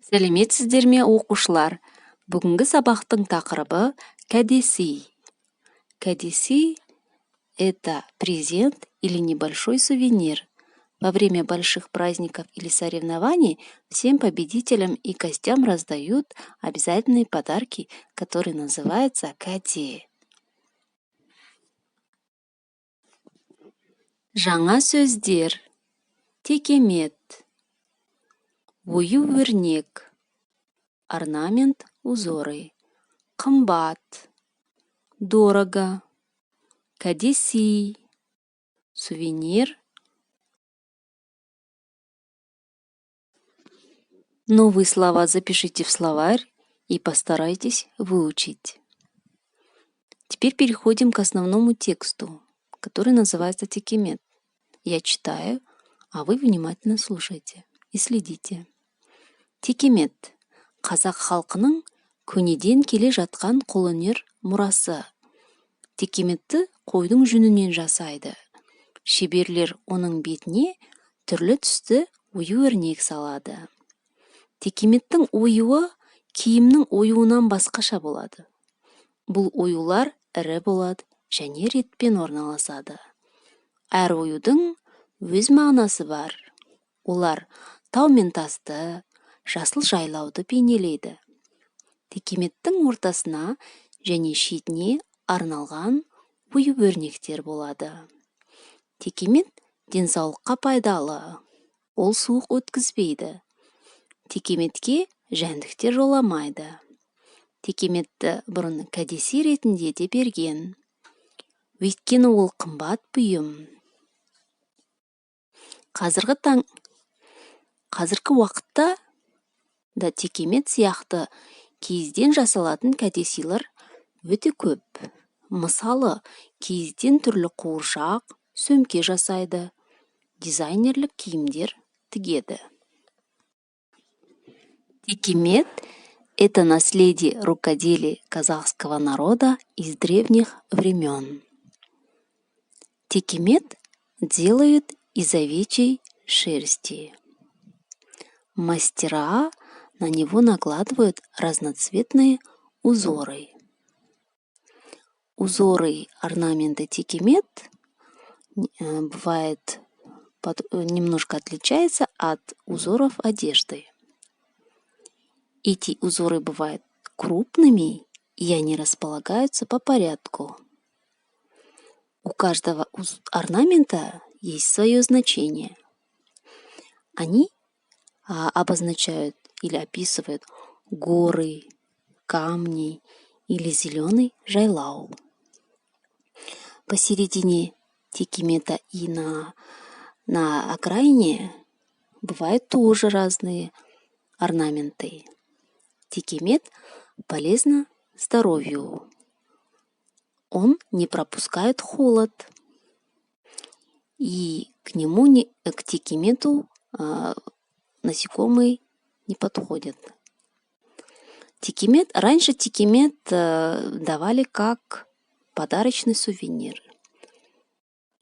Сәлеметсіздер ме, оқушылар? Бүгінгі сабақтың тақырыбы кәдесый. Кәдесый – это презент или небольшой сувенир. Во время больших праздников или соревнований всем победителям и гостям раздают обязательные подарки, которые называются кәде. Жаңа сөздер. Текемет. Ою-өрнек. Орнамент, узоры. Қымбат. Дорого. Кәдесый. Сувенир. Новые слова запишите в словарь и постарайтесь выучить. Теперь переходим к основному тексту, который называется текемет. Я читаю, а вы внимательно слушайте и следите. Текемет. Қазақ халқының көнеден келе жатқан қолөнер мұрасы. Текеметті қойдың жүнінен жасайды. Шеберлер оның бетіне түрлі түсті ою-өрнек салады. Текеметтің оюы киімнің оюынан басқаша болады. Бұл оюлар ірі болады және ретпен орналасады. Әр оюдың өз мағынасы бар. Олар тау мен тасты, жасыл жайлауды бейнелейді. Текеметтің ортасына және шетіне арналған ою-өрнектер болады. Текемет денсаулыққа пайдалы. Ол суық өткізбейді. Текеметке жәндіктер жоламайды. Текеметті бұрын кәдесый ретінде де берген. Өйткені ол қымбат бұйым. Қазіргі уақытта да текемет сияқты киізден жасалатын кәдесыйлар өте көп. Мысалы, киізден түрлі қуыршақ, сөмке жасайды, дизайнерлік киімдер тігеді. Текемет – это наследие рукоделия казахского народа из древних времен. Текемет делают из овечьей шерсти. Мастера на него накладывают разноцветные узоры. Узоры орнаменты текемет бывает немножко отличается от узоров одежды. Эти узоры бывают крупными, и они располагаются по порядку. У каждого орнамента есть свое значение. Они обозначают или описывают горы, камни или зеленый жайлау. Посередине текемета и на окраине бывают тоже разные орнаменты. Текемет полезно здоровью. Он не пропускает холод. И к текемету насекомые не подходят. Раньше текемет давали как подарочный сувенир,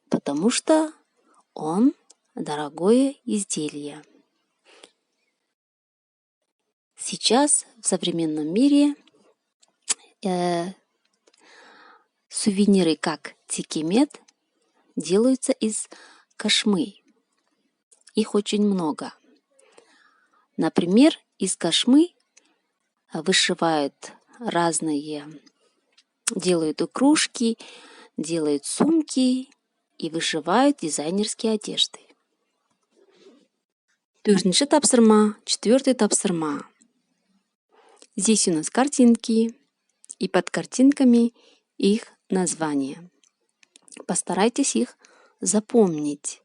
потому что он дорогое изделие. Сейчас в современном мире сувениры как текемет делаются из кошмы. Их очень много. Например, из кошмы вышивают делают игрушки, делают сумки и вышивают дизайнерские одежды. Четвертый тапсырма. Здесь у нас картинки, и под картинками их названия. Постарайтесь их запомнить.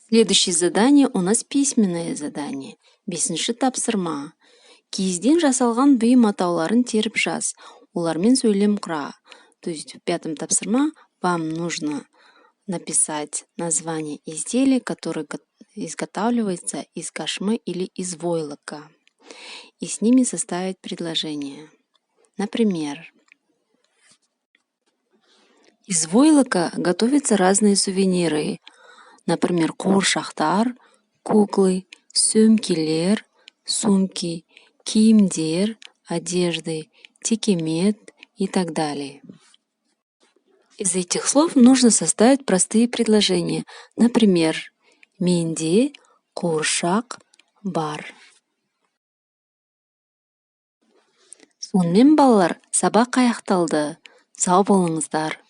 Следующее задание у нас письменное задание. Бесінші тапсырма. Киізден жасалған бұйым атауларын теріп жаз. Олармен сөйлем құра. То есть в пятом тапсырма вам нужно написать название изделия, которое изготавливается из кошмы или из войлока, и с ними составить предложение. Например, из войлока готовятся разные сувениры, например, қуыршақтар, куклы, сөмкелер, сумки, киімдер, одежды, текемет и так далее. Из этих слов нужно составить простые предложения. Например, менде қуыршақ бар. Сонымен балалар, сабақ аяқталды. Сау болыңыздар.